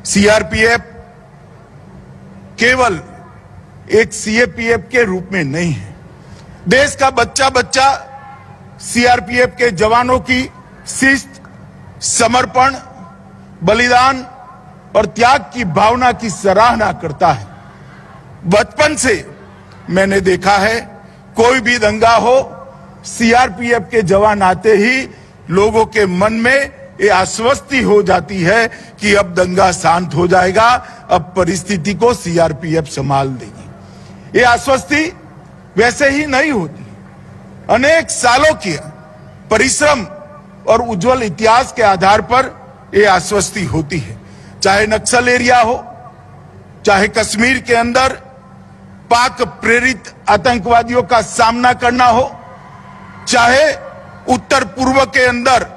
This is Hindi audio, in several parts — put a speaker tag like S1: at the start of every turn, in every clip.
S1: सीआरपीएफ केवल एक सीएपीएफ के रूप में नहीं है। देश का बच्चा बच्चा सीआरपीएफ के जवानों की शिस्त, समर्पण, बलिदान और त्याग की भावना की सराहना करता है। बचपन से मैंने देखा है, कोई भी दंगा हो, सीआरपीएफ के जवान आते ही लोगों के मन में ये आश्वस्ति हो जाती है कि अब दंगा शांत हो जाएगा, अब परिस्थिति को सीआरपीएफ संभाल देगी। ये आश्वस्ति वैसे ही नहीं होती, अनेक सालों की परिश्रम और उज्जवल इतिहास के आधार पर ये आश्वस्ति होती है। चाहे नक्सल एरिया हो, चाहे कश्मीर के अंदर पाक प्रेरित आतंकवादियों का सामना करना हो, चाहे उत्तर पूर्व के अंदर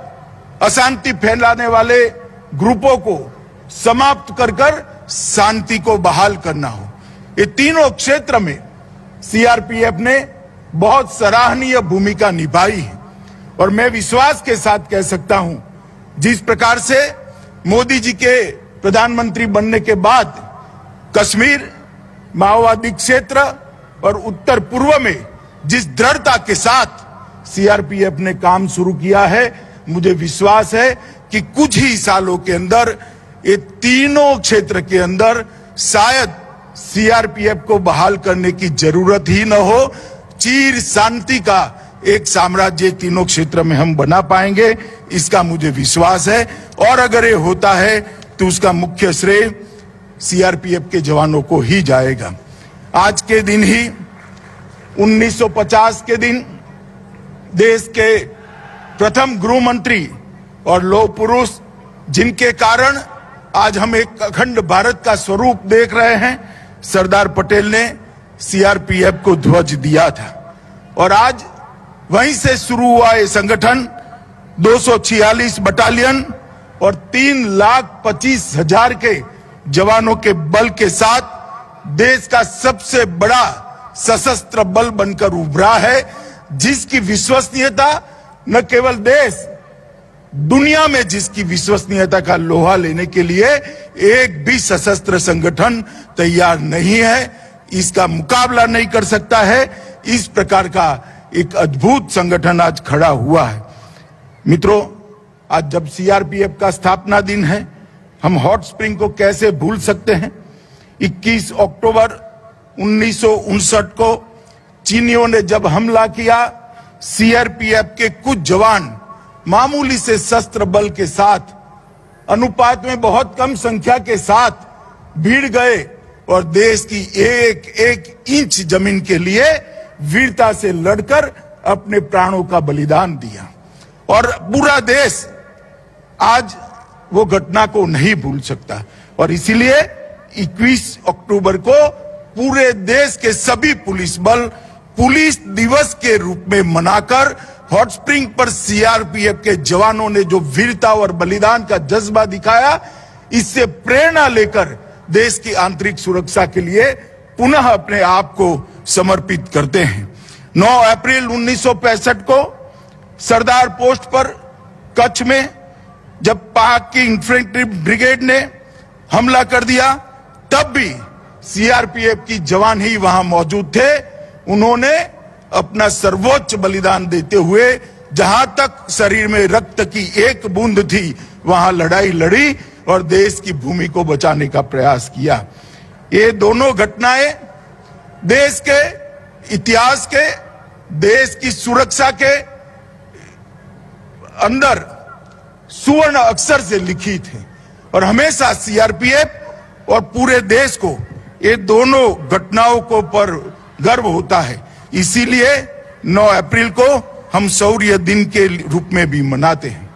S1: अशांति फैलाने वाले ग्रुपों को समाप्त कर शांति को बहाल करना हो, ये तीनों क्षेत्र में सीआरपीएफ ने बहुत सराहनीय भूमिका निभाई है। और मैं विश्वास के साथ कह सकता हूं, जिस प्रकार से मोदी जी के प्रधानमंत्री बनने के बाद कश्मीर, माओवादी क्षेत्र और उत्तर पूर्व में जिस दृढ़ता के साथ सीआरपीएफ ने काम शुरू किया है, मुझे विश्वास है कि कुछ ही सालों के अंदर ये तीनों क्षेत्र के अंदर शायद सीआरपीएफ को बहाल करने की जरूरत ही न हो। चिर शांति का एक साम्राज्य तीनों क्षेत्र में हम बना पाएंगे, इसका मुझे विश्वास है। और अगर ये होता है तो उसका मुख्य श्रेय सीआरपीएफ के जवानों को ही जाएगा। आज के दिन ही 1950 के दिन देश के प्रथम गृह मंत्री और लौह पुरुष, जिनके कारण आज हम एक अखंड भारत का स्वरूप देख रहे हैं, सरदार पटेल ने सीआरपीएफ को ध्वज दिया था। और आज वहीं से शुरू हुआ ये संगठन 246 बटालियन और 3,25,000 के जवानों के बल के साथ देश का सबसे बड़ा सशस्त्र बल बनकर उभरा है, जिसकी विश्वसनीयता न केवल देश, दुनिया में जिसकी विश्वसनीयता का लोहा लेने के लिए एक भी सशस्त्र संगठन तैयार नहीं है, इसका मुकाबला नहीं कर सकता है। इस प्रकार का एक अद्भुत संगठन आज खड़ा हुआ है। मित्रों, आज जब सीआरपीएफ का स्थापना दिन है, हम हॉट स्प्रिंग को कैसे भूल सकते हैं। 21 अक्टूबर 1959 को चीनियों ने जब हमला किया, सीआरपीएफ के कुछ जवान मामूली से शस्त्र बल के साथ अनुपात में बहुत कम संख्या के साथ भीड़ गए और देश की एक एक इंच जमीन के लिए वीरता से लड़कर अपने प्राणों का बलिदान दिया। और पूरा देश आज वो घटना को नहीं भूल सकता। और इसीलिए 21 अक्टूबर को पूरे देश के सभी पुलिस बल पुलिस दिवस के रूप में मनाकर हॉट स्प्रिंग पर सीआरपीएफ के जवानों ने जो वीरता और बलिदान का जज्बा दिखाया, इससे प्रेरणा लेकर देश की आंतरिक सुरक्षा के लिए पुनः अपने आप को समर्पित करते हैं। 9 अप्रैल 1965 को सरदार पोस्ट पर कच्छ में जब पाक की इंफेंट्री ब्रिगेड ने हमला कर दिया, तब भी सीआरपीएफ की जवान ही वहां मौजूद थे। उन्होंने अपना सर्वोच्च बलिदान देते हुए जहां तक शरीर में रक्त की एक बूंद थी, वहां लड़ाई लड़ी और देश की भूमि को बचाने का प्रयास किया। ये दोनों घटनाएं देश के इतिहास के, देश की सुरक्षा के अंदर सुवर्ण अक्षर से लिखी थी और हमेशा सीआरपीएफ और पूरे देश को ये दोनों घटनाओं को पर गर्व होता है। इसीलिए 9 अप्रैल को हम शौर्य दिन के रूप में भी मनाते हैं।